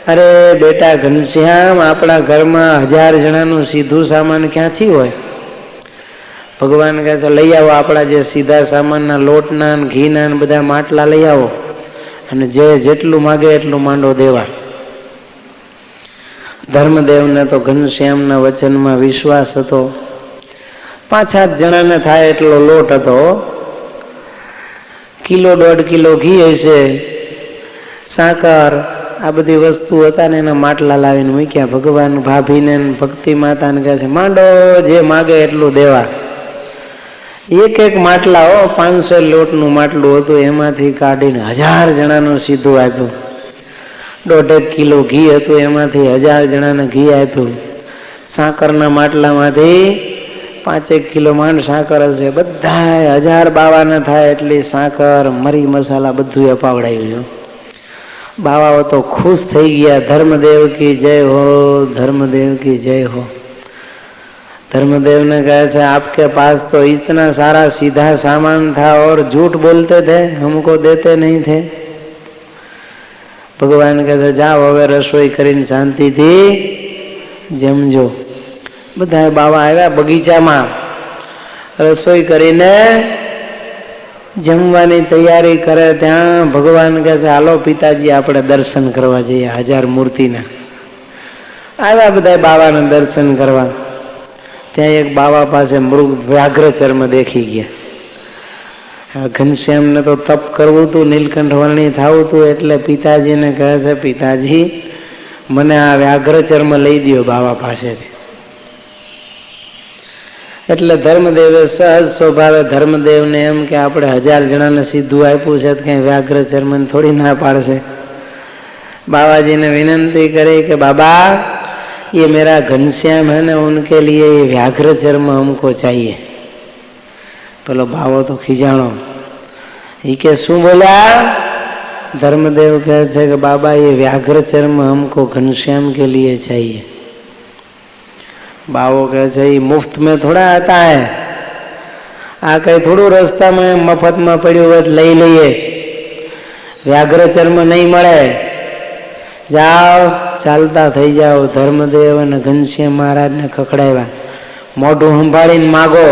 અરે બેટા ઘનશ્યામ, આપણા ઘરમાં 1000 જણાનું સીધું સામાન ક્યાંથી હોય? ભગવાન કહે છે, લઈ આવો આપણા જે સીધા સામાનના લોટના, ઘીના બધા માટલા લઈ આવો, અને જે જેટલું માગે એટલું માંડો દેવા. ધર્મદેવને તો ઘનશ્યામના વચનમાં વિશ્વાસ હતો. 5-7 જણાને થાય એટલો લોટ હતો. 1-1.5 કિલો ઘી હશે, સાકર, આ બધી વસ્તુ હતા ને એના માટલા લાવીને મૂક્યા. ભગવાન ભાભીને ભક્તિ માતાને કહે છે, માંડો જે માગે એટલું દેવા. એક માટલા, 500 લોટનું માટલું હતું, એમાંથી કાઢીને 1000 જણાનું સીધું આપ્યું. 1.5 કિલો ઘી હતું, એમાંથી 1000 જણાને ઘી આપ્યું. સાકરના માટલામાંથી 5 કિલો માંડ સાકર હશે, બધા 1000 બાવાના થાય એટલી સાકર, મરી મસાલા બધું અપાવડાવ્યું. બાવાઓ તો ખુશ થઈ ગયા. ધર્મદેવ કી જય હો, ધર્મદેવ કી જય હો. धर्मदेव ने कहा था, आपके पास तो इतना सारा सीधा सामान था और झूठ बोलते थे, हमको देते नहीं थे. भगवान कहते, जाओ હવે રસોઈ કરીને શાંતિથી જમજો. બધા બાવા આવ્યા બગીચામાં, રસોઈ કરીને જમવાની તૈયારી કરે. ત્યાં ભગવાન કહે છે, હાલો પિતાજી આપણે દર્શન કરવા જઈએ 1000 મૂર્તિના. આવ્યા બધા બાવાના દર્શન કરવા. ત્યાં એક બાવા પાસે મૃગ વ્યાઘ્ર ચર્મ દેખી ગયા. ઘનશ્યામને તો તપ કરવું હતું, નીલકંઠ વર્ણી થવું હતું, એટલે પિતાજીને કહે છે, પિતાજી મને આ વ્યાઘ્ર ચર્મ લઈ દો બાવા પાસેથી. એટલે ધર્મદેવે સહજ સ્વભાવે ધર્મદેવને એમ કે આપણે 1000 જણાને સીધું આપ્યું છે, કઈ વ્યાઘ્ર ચર્મને થોડી ના પાડશે. बाबाजी ने विनती करी कि बाबा ये मेरा घनश्याम है ना, उनके लिए ये व्याघ्र चर्म हमको चाहिए. पेलो भावो तो खीजाणो, ये के शू बोला? धर्मदेव कहते हैं कि बाबा ये व्याघ्र चर्म हमको घनश्याम के लिए चाहिए. बाबो कहते हैं ये मुफ्त में थोड़ा आता है, आ कई थोड़ू रास्ता में मफत में पड़ू हो लई लीए, व्याघ्र चर्म नहीं मळे. जाओ ચાલતા થઈ જાઓ. ધર્મદેવ અને ઘનશ્યામ મહારાજને ખખડાવ્યા, મોઢું સંભાળીને માગો.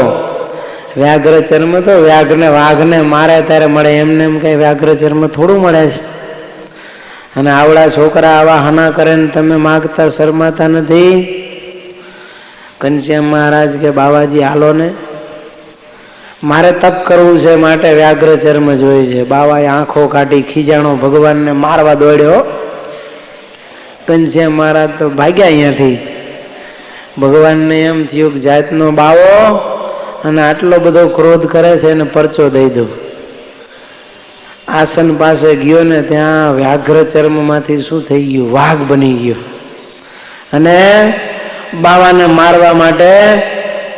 વ્યાઘ્ર ચર્મ તો વાઘને મારે ત્યારે મળે, એમને એમ કઈ વ્યાઘ્ર ચર્મ થોડું મળે છે? અને આવડા છોકરા આવા હાના કરે ને તમે માગતા શરમાતા નથી? ઘનશ્યામ મહારાજ કે બાવાજી હાલો ને, મારે તપ કરવું છે માટે વ્યાઘ્ર ચર્મ જોઈએ છે. બાવાએ આંખો કાઢી ખીજાણો, ભગવાનને મારવા દોડ્યો. ઘનશ્યામ મહારાજ તો ભાગ્યા અહીંયાથી. ભગવાનને એમ થયું કે જાતનો બાવો અને આટલો બધો ક્રોધ કરે છે એને પરચો દઈ દો. આસન પાસે ગયો ને ત્યાં વ્યાઘ્ર ચર્મમાંથી શું થઈ ગયું? વાઘ બની ગયો. અને બાવાને મારવા માટે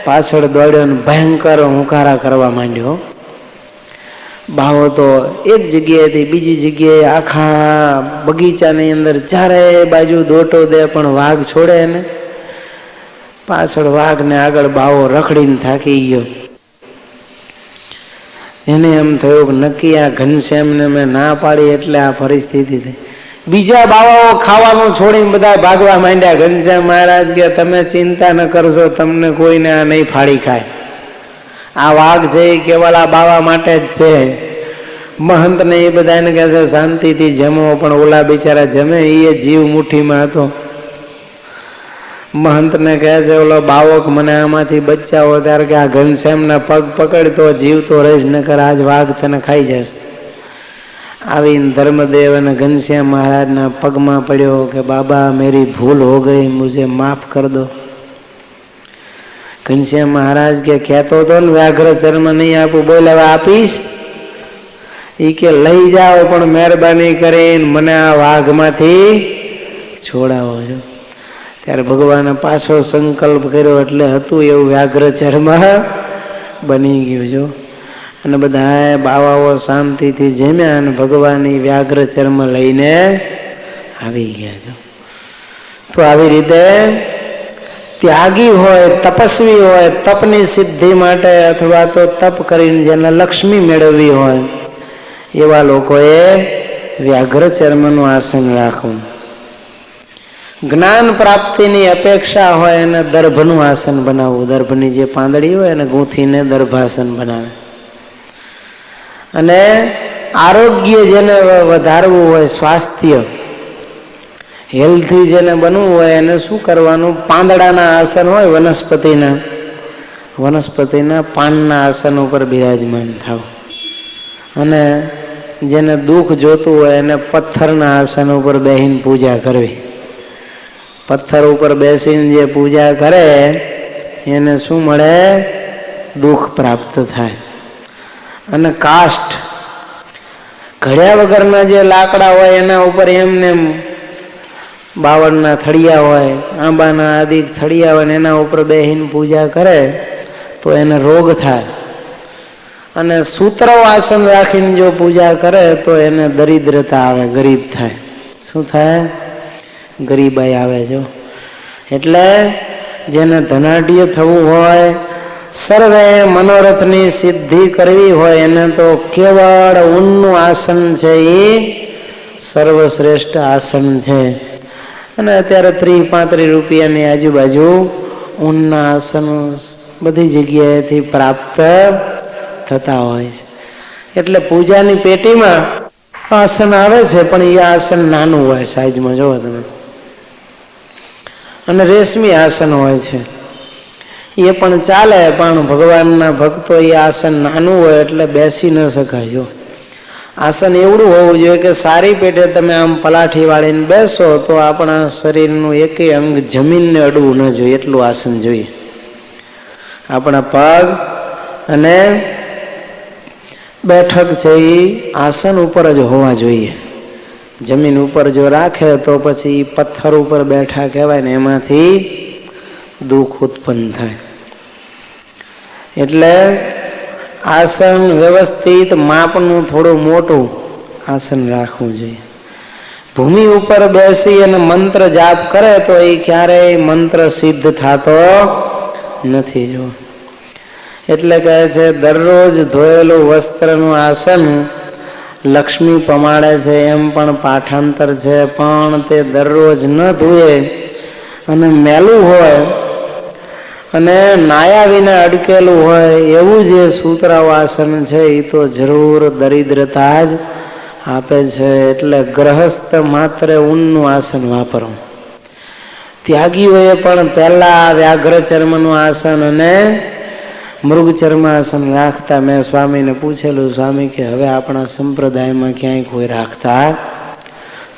પાછળ દોડ્યો ને ભયંકર હુંકારા કરવા માંડ્યો. બાવો તો એક જગ્યાએથી બીજી જગ્યાએ આખા બગીચાની અંદર ચારે બાજુ દોટો દે પણ વાઘ છોડે ને. પાછળ વાઘ ને આગળ બાવો રખડીને થાકી ગયો. એને એમ થયું કે નક્કી આ ઘનશ્યામને મેં ના પાડી એટલે આ પરિસ્થિતિ થઈ. બીજા બાવાઓ ખાવાનું છોડીને બધા ભાગવા માંડ્યા. ઘનશ્યામ મહારાજ કે તમે ચિંતા ન કરશો, તમને કોઈને આ નહીં ફાડી ખાય. આ વાઘ છે એ કેવલ આ બાવા માટે જ છે. મહંત ને એ બધા એને કહે છે શાંતિથી જમો, પણ ઓલા બિચારા જમે એ જીવ મુઠ્ઠીમાં હતો. મહંત ને કહે છે ઓલો બાવક મને આમાંથી બચાવો, ત્યારે કે આ ઘનશ્યામના પગ પકડતો જીવતો રહીશ, નકર આજ વાઘ તને ખાઈ જશે. આવીને ધર્મદેવ અને ઘનશ્યામ મહારાજના પગમાં પડ્યો કે બાબા મેરી ભૂલ હો ગઈ, મુझे માફ કર દો. ઘનશ્યામ મહારાજ કે કહેતો હતો ને વ્યાઘ્ર ચર્મ નહીં આપું, બોલ હવે આપીશ? એ કે લઈ જાઓ પણ મહેરબાની કરીને મને આ વાઘમાંથી છોડાવો છો. ત્યારે ભગવાને પાછો સંકલ્પ કર્યો એટલે હતું એવું વ્યાઘ્ર ચર્મ બની ગયું છો. અને બધા બાવાઓ શાંતિથી જમ્યા અને ભગવાનની વ્યાઘ્ર ચર્મ લઈને આવી ગયા છો. તો આવી રીતે ત્યાગી હોય, તપસ્વી હોય, તપની સિદ્ધિ માટે અથવા તો તપ કરીને જેને લક્ષ્મી મેળવવી હોય એવા લોકોએ વ્યાઘ્ર ચર્મનું આસન રાખવું. જ્ઞાન પ્રાપ્તિની અપેક્ષા હોય એને દર્ભનું આસન બનાવવું. દર્ભની જે પાંદડી હોય એને ગૂંથીને દર્ભાસન બનાવે. અને આરોગ્ય જેને વધારવું હોય, સ્વાસ્થ્ય હેલ્થી જેને બનવું હોય એને શું કરવાનું? પાંદડાના આસન હોય, વનસ્પતિના પાનના આસન ઉપર બિરાજમાન થાવ. અને જેને દુઃખ જોતું હોય એને પથ્થરના આસન ઉપર બેહીને પૂજા કરવી. પથ્થર ઉપર બેસીને જે પૂજા કરે એને શું મળે? દુઃખ પ્રાપ્ત થાય. અને કાષ્ઠ ઘડ્યા વગરના જે લાકડા હોય એના ઉપર એમને બાવળના થળિયા હોય, આંબાના આદિ થળિયા હોય એના ઉપર બેહીને પૂજા કરે તો એને રોગ થાય. અને સૂત્રો આસન રાખીને જો પૂજા કરે તો એને દરિદ્રતા આવે, ગરીબ થાય. શું થાય? ગરીબાઈ આવે છો. એટલે જેને ધનાઢ્ય થવું હોય, સર્વે મનોરથની સિદ્ધિ કરવી હોય એને તો કેવળ ઊનનું આસન છે એ સર્વશ્રેષ્ઠ આસન છે. અને અત્યારે 30-35 રૂપિયાની આજુબાજુ ઊનના આસનો બધી જગ્યાએથી પ્રાપ્ત થતા હોય છે. એટલે પૂજાની પેટીમાં આસન આવે છે પણ એ આસન નાનું હોય સાઈઝમાં, જોવો તમે. અને રેશમી આસન હોય છે એ પણ ચાલે, પણ ભગવાનના ભક્તો એ આસન નાનું હોય એટલે બેસી ન શકાય. જો આસન એવડું હોવું જોઈએ કે સારી પેટે તમે આમ પલાઠી વાળીને બેસો તો આપણા શરીરનું એકેય અંગ જમીનને અડવું ન જોઈએ, એટલું આસન જોઈએ. આપણા પગ અને બેઠક છે એ આસન ઉપર જ હોવા જોઈએ. જમીન ઉપર જો રાખે તો પછી પથ્થર ઉપર બેઠા કહેવાય ને, એમાંથી દુઃખ ઉત્પન્ન થાય. એટલે આસન વ્યવસ્થિત માપનું થોડું મોટું આસન રાખવું જોઈએ. ભૂમિ ઉપર બેસી અને મંત્ર જાપ કરે તો એ ક્યારેય મંત્ર સિદ્ધ થતો નથી. જો એટલે કહે છે દરરોજ ધોયેલું વસ્ત્રનું આસન લક્ષ્મી પમાડે છે એમ પણ પાઠાંતર છે, પણ તે દરરોજ ન ધોએ અને મેલું હોય અને નાયા વિના અડકેલું હોય એવું જે સૂતરાવ આસન છે એ તો જરૂર દરિદ્રતા જ આપે છે. એટલે ગ્રહસ્થ માત્ર ઊનનું આસન વાપરવું. ત્યાગીઓએ પણ પહેલા વ્યાઘ્ર ચર્મનું આસન અને મૃગ ચર્માસન રાખતા. મેં સ્વામીને પૂછેલું, સ્વામી કે હવે આપણા સંપ્રદાયમાં ક્યાંય કોઈ રાખતા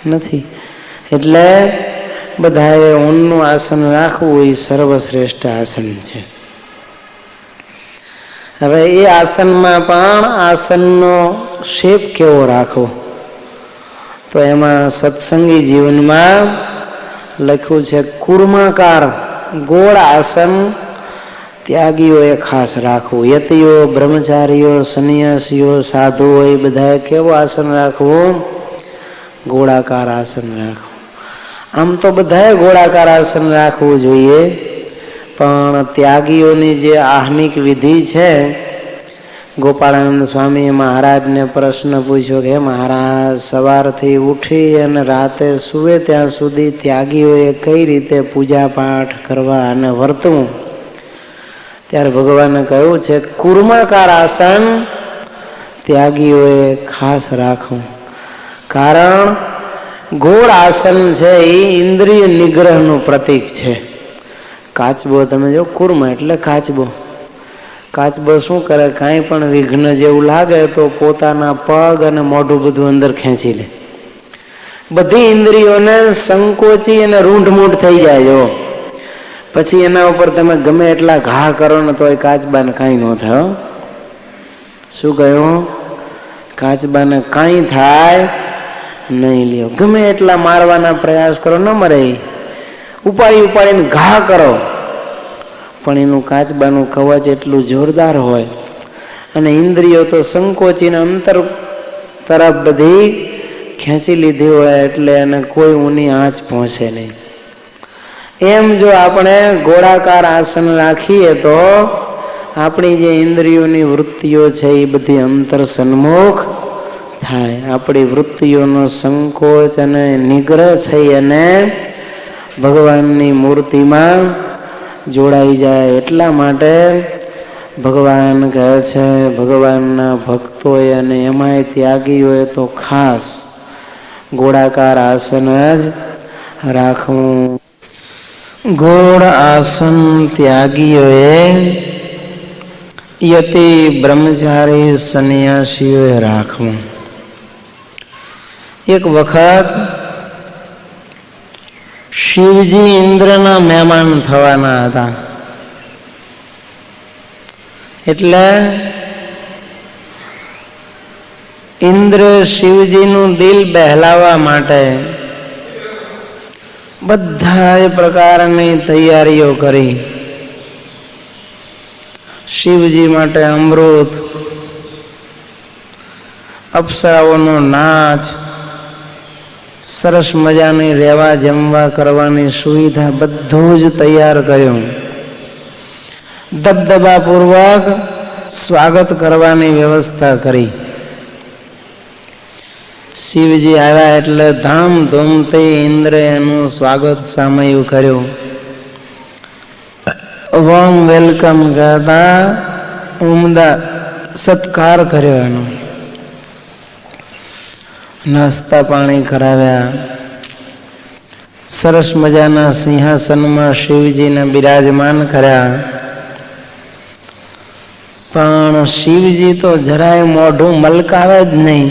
નથી, એટલે બધાએ ઊનનું આસન રાખવું એ સર્વશ્રેષ્ઠ આસન છે. હવે એ આસનમાં પણ આસનનો શેપ કેવો રાખવો, તો એમાં સત્સંગી જીવનમાં લખ્યું છે કુર્માકાર ગોળ આસન ત્યાગીઓએ ખાસ રાખવું. યતિઓ, બ્રહ્મચારીઓ, સંન્યાસીઓ, સાધુઓ એ બધાએ કેવું આસન રાખવું? ગોળાકાર આસન રાખવું. આમ તો બધાએ ગોળાકાર આસન રાખવું જોઈએ, પણ ત્યાગીઓની જે આહ્નિક વિધિ છે, ગોપાળાનંદ સ્વામીએ મહારાજને પ્રશ્ન પૂછ્યો કે મહારાજ, સવારથી ઉઠી અને રાતે સૂવે ત્યાં સુધી ત્યાગીઓએ કઈ રીતે પૂજા પાઠ કરવા અને વર્તવું? ત્યારે ભગવાને કહ્યું છે કુર્માકાર આસન ત્યાગીઓએ ખાસ રાખવું. કારણ ગોળ આસન છે એ ઇન્દ્રિય નિગ્રહનું પ્રતીક છે. કાચબો તમે જો, કુર્મ એટલે કાચબો. કાચબો શું કરે? કાંઈ પણ વિઘ્ન જેવું લાગે તો પોતાના પગ અને મોઢું બધું અંદર ખેંચી લે. બધી ઇન્દ્રિયોને સંકોચી અને રૂંઢમૂઢ થઈ જાય. જો પછી એના ઉપર તમે ગમે એટલા ઘા કરો ને તો એ કાચબાને કાંઈ ન થાય. શું કહ્યું? કાચબાને કાંઈ થાય નહીં. લ્યો, ગમે એટલા મારવાના પ્રયાસ કરો, ન મરે. ઉપાડીને ઘા કરો, પણ એનું કાચબાનું કવચ એટલું જોરદાર હોય અને ઇન્દ્રિયો તો સંકોચીને અંતર તરફ બધી ખેંચી લીધી હોય, એટલે એને કોઈ ઊની આંચ પહોંચે નહીં. એમ જો આપણે ગોળાકાર આસન રાખીએ તો આપણી જે ઇન્દ્રિયોની વૃત્તિઓ છે એ બધી અંતર સન્મુખ થાય. આપણી વૃત્તિઓનો સંકોચ અને નિગ્રહ થઈ અને ભગવાનની મૂર્તિમાં જોડાઈ જાય. એટલા માટે ભગવાન કહે છે ભગવાનના ભક્તોએ અને એમાંય ત્યાગીઓએ તો ખાસ ગોળાકાર આસન જ રાખવું. ગોળ આસન ત્યાગીઓએ, યતિ, બ્રહ્મચારી, સંન્યાસીઓએ રાખવું. એક વખત શિવજી ઇન્દ્રના મહેમાન થવાના હતા, એટલે ઇન્દ્ર શિવજીનું દિલ બહેલાવવા માટે બધા પ્રકારની તૈયારીઓ કરી. શિવજી માટે અમૃત, અપ્સરાઓનો નાચ, સરસ મજાની રહેવા જમવા કરવાની સુવિધા બધું જ તૈયાર કર્યું. દબદબાપૂર્વક સ્વાગત કરવાની વ્યવસ્થા કરી. શિવજી આવ્યા એટલે ધામધૂમથી ઇન્દ્રે એનું સ્વાગત સામયું કર્યું. વોર્મ વેલકમ કહેતા ઉમદા સત્કાર કર્યો એનો. નાસ્તા પાણી કરાવ્યા. સરસ મજાના સિંહાસનમાં શિવજીને બિરાજમાન કર્યા. પણ શિવજી તો જરાય મોઢું મલકાવે જ નહીં.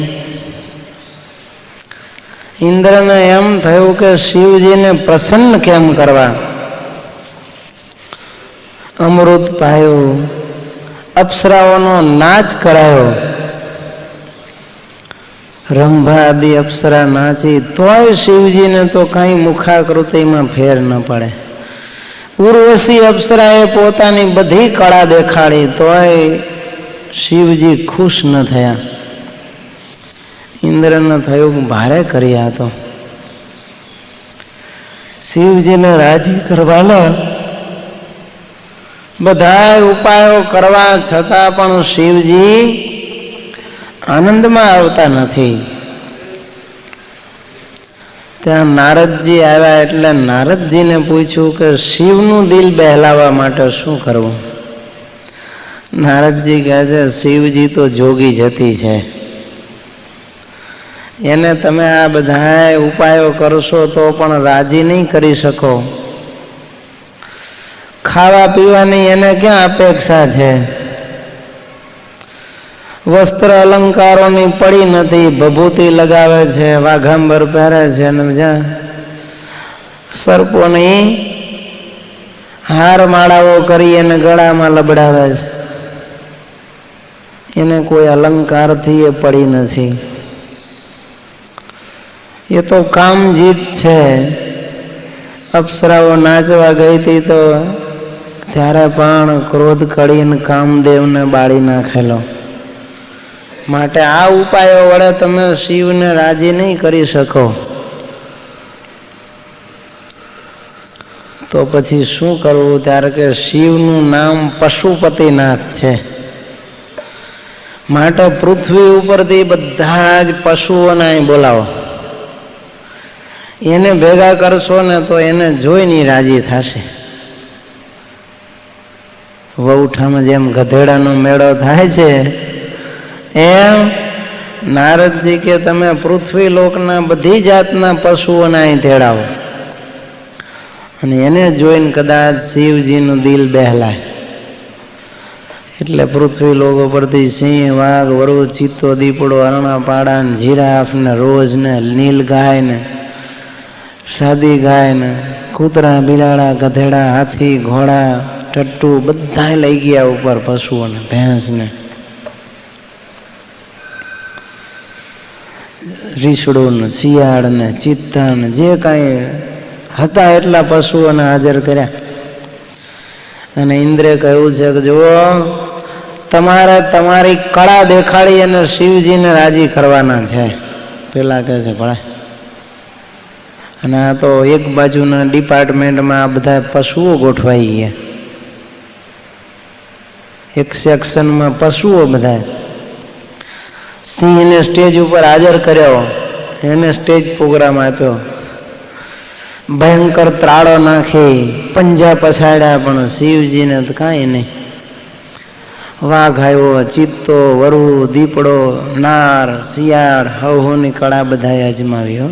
ઇન્દ્રને એમ થયું કે શિવજીને પ્રસન્ન કેમ કરવા? અમૃત પાયું, અપ્સરાઓનો નાચ કરાયો. રંભા આદિ અપ્સરા નાચી, તોય શિવજીને તો કઈ મુખાકૃતિમાં ફેર ન પડે. ઉર્વશી અપ્સરાએ પોતાની બધી કળા દેખાડી, તોય શિવજી ખુશ ન થયા. ઇન્દ્રને થયું ભારે કર્યા. તો શિવજીને રાજી કરવાના બધા ઉપાયો કરવા છતાં પણ શિવજી આનંદમાં આવતા નથી. ત્યાં નારદજી આવ્યા એટલે નારદજીને પૂછ્યું કે શિવનું દિલ બહેલાવવા માટે શું કરવું? નારદજી કહે છે શિવજી તો જોગી જતી છે, એને તમે આ બધા ઉપાયો કરશો તો પણ રાજી નહીં કરી શકો. ખાવા પીવાની એને ક્યાં અપેક્ષા છે? વસ્ત્ર અલંકારોની પડી નથી, ભભૂતિ લગાવે છે, વાઘાંબર પહેરે છે, અને જ્યાં સર્પોની હાર માળાઓ કરી એને ગળામાં લબડાવે છે. એને કોઈ અલંકારથી એ પડી નથી. એ તો કામજીત છે. અપ્સરાઓ નાચવા ગઈ હતી તો ત્યારે પણ ક્રોધ કરીને કામદેવને બાળી નાખેલો. માટે આ ઉપાયો વડે તમે શિવને રાજી નહીં કરી શકો. તો પછી શું કરવું? ત્યારે કે શિવનું નામ પશુપતિનાથ છે. માટે પૃથ્વી ઉપરથી બધા જ પશુઓને બોલાવો. એને ભેગા કરશો ને તો એને જોઈને રાજી થશે. વહુઠામાં જેમ ગધેડાનો મેળો થાય છે એમ નારદજી કે તમે પૃથ્વી લોકના બધી જાતના પશુઓને અહીં તેડાવો અને એને જોઈને કદાચ શિવજીનું દિલ બહેલાય. એટલે પૃથ્વી લોકો પરથી સિંહ, વાઘ, વરુ, ચિત્તો, દીપડો, અરણા, પાડા, જીરાફ ને રોજ ને નીલ ગાય ને સાદી ગાય ને કૂતરા, બિલાડા, ગધેડા, હાથી, ઘોડા, ટટ્ટુ બધા લઈ ગયા ઉપર પશુઓને, ભેંસને, રીછડું, શિયાળ ને ચિત્તા ને જે કાંઈ હતા એટલા પશુઓને હાજર કર્યા. અને ઇન્દ્રે કહ્યું છે કે જુઓ, તમારે તમારી કળા દેખાડી અને શિવજીને રાજી કરવાના છે. પેલા કહે છે ભળે. અને આ તો એક બાજુના ડિપાર્ટમેન્ટમાં આ બધા પશુઓ ગોઠવાઈ ગયા. એક સેક્શનમાં પશુઓ બધા. સિંહને સ્ટેજ ઉપર હાજર કર્યો, એને સ્ટેજ પ્રોગ્રામ આપ્યો. ભયંકર ત્રાળો નાખી પંજા પછાડ્યા, પણ શિવજીને તો કાંઈ નહીં. વાઘ આવ્યો, ચિત્તો, વરુ, દીપડો, નાર, શિયાળ, હવની કળા બધા અજમાવ્યો,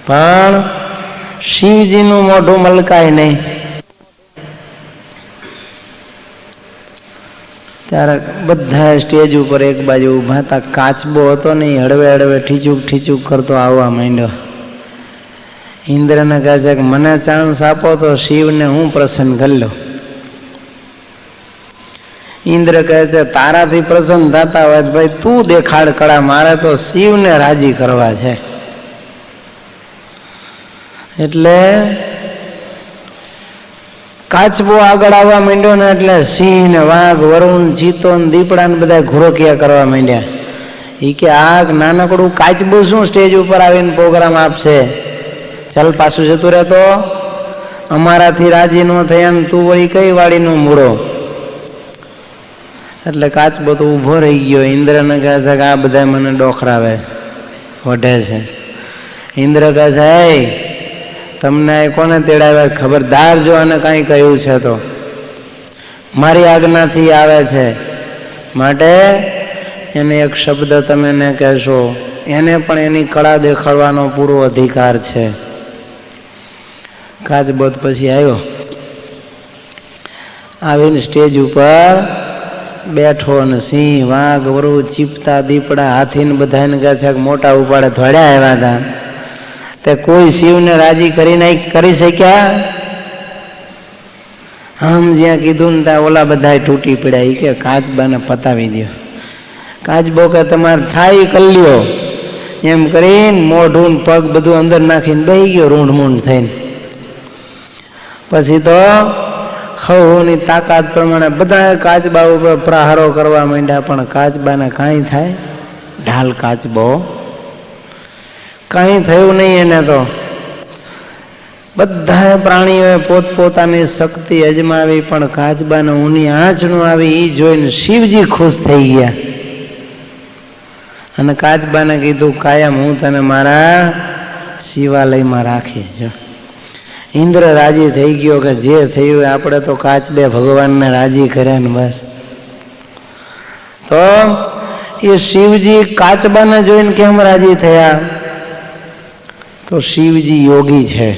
પણ શિવજીનું મોઢું મલકાય નહીં. ત્યારે બધા સ્ટેજ ઉપર એક બાજુ ઉભા હતા. કાચબો હતો ને, હળવે હળવે ઠીચુક ઠીચુક કરતો આવવા માંડ્યો. ઇન્દ્રને કહે છે કે મને ચાન્સ આપો તો શિવને હું પ્રસન્ન કરી લઉં. ઇન્દ્ર કહે છે તારાથી પ્રસન્ન થતા હોય તો ભાઈ તું દેખાડ કળા, મારે તો શિવને રાજી કરવા છે. એટલે કાચબો આગળ આવવા માંડ્યો ને એટલે સિંહ ને વાઘ, વરુણ, ચિત્તો ને દીપડા ને બધા ઘુરકિયા કરવા માંડ્યા. એ કે આ નાનકડું કાચબું શું સ્ટેજ ઉપર આવીને પ્રોગ્રામ આપશે? ચાલ પાછું જતું રહેતો, અમારાથી રાજી ન થયા ને તું વળી કઈ વાડીનો મૂળો. એટલે કાચબો તો ઊભો રહી ગયો. ઇન્દ્રને કહે છે કે આ બધા મને ડોખરાવે, વઢે છે. ઇન્દ્ર કહે છે તમને કોને તેડાવ્યા? ખબરદાર જો અને કાંઈ કહ્યું છે તો મારી આજ્ઞાથી આવે છે, માટે એને એક શબ્દ તમે ને કહેશો. એને પણ એની કળા દેખાડવાનો પૂરો અધિકાર છે. કાચબો પછી આવ્યો, આવીને સ્ટેજ ઉપર બેઠો અને સિંહ, વાઘ, વરુ, ચીપતા, દીપડા, હાથીને બધાને કહે છે કે મોટા ઉપાડે ધોડ્યા આવ્યા હતા. તે કોઈ શિવને રાજી કરી શક્યા? આમ જ્યાં કીધું ને ત્યાં ઓલા બધા તૂટી પડ્યા. કે કાચબાને પતાવી દો. કાચબો કે તમારે થાય કલ્યો એમ કરીને મોઢું પગ બધું અંદર નાખીને બેહી ગયો રૂંઢ મૂંઢ થઈને. પછી તો હવની તાકાત પ્રમાણે બધા કાચબા ઉપર પ્રહારો કરવા માંડ્યા, પણ કાચબાને કાંઈ થાય? ઢાલ કાચબો, કાંઈ થયું નહીં એને. તો બધા પ્રાણીઓએ પોતપોતાની શક્તિ અજમાવી, પણ કાચબાને ઊની આંચનું આવી એ જોઈને શિવજી ખુશ થઈ ગયા. અને કાચબાને કીધું કાયમ હું તને મારા શિવાલયમાં રાખીશ. જો ઇન્દ્ર રાજી થઈ ગયો કે જે થયું આપણે તો કાચબે ભગવાનને રાજી કર્યા ને બસ. તો એ શિવજી કાચબાને જોઈને કેમ રાજી થયા? તો શિવજી યોગી છે.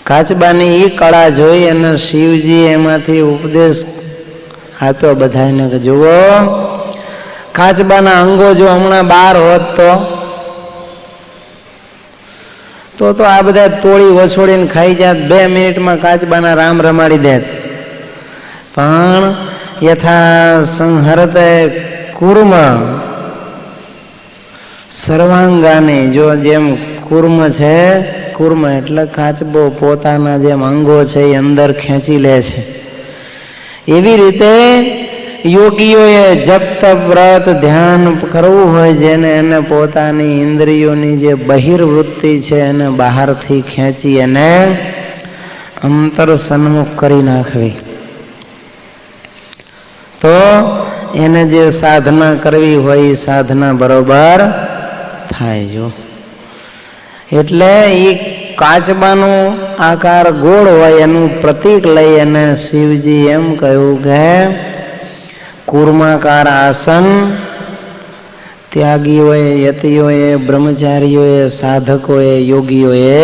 કાચબાની એ કળા જોઈ અને શિવજી એમાંથી ઉપદેશ આપ્યો બધાને કે જુઓ, કાચબાના અંગો જો હમણાં બહાર હોત તો આ બધા તોડી વછોડીને ખાઈ જાત. 2 મિનિટમાં કાચબાના રામ રમાડી દેત. પણ યથા સંહરતે કુર્મ સર્વાંગાની, જો જેમ કુર્મ છે, કુર્મ એટલે કાચબો પોતાના જેમ અંગો છે એ અંદર ખેંચી લે છે, એવી રીતે યોગીઓએ જપ તપ વ્રત ધ્યાન કરવું હોય, જેને એને પોતાની ઇન્દ્રિયોની જે બહિર્વૃત્તિ છે એને બહારથી ખેંચી અને અંતર સન્મુખ કરી નાખવી, તો એને જે સાધના કરવી હોય એ સાધના બરોબર થાય. જો એટલે એ કાચબાનો આકાર ગોળ હોય એનું પ્રતીક લઈ અને શિવજી એમ કહ્યું કે કૂર્માકાર આસન ત્યાગીઓએ, યતિઓએ, બ્રહ્મચારીઓએ, સાધકોએ, યોગીઓએ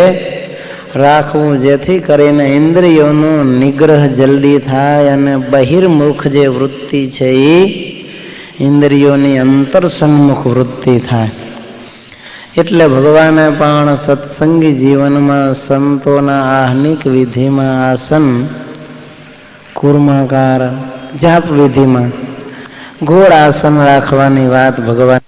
રાખવું, જેથી કરીને ઇન્દ્રિયોનો નિગ્રહ જલ્દી થાય અને બહિર્મુખ જે વૃત્તિ છે એ ઇન્દ્રિયોની અંતર સન્મુખ વૃત્તિ થાય. એટલે ભગવાને પણ સત્સંગી જીવનમાં સંતોના આહનિક વિધિમાં આસન કૂર્માકાર જાપ વિધિમાં ગોળ આસન રાખવાની વાત ભગવાન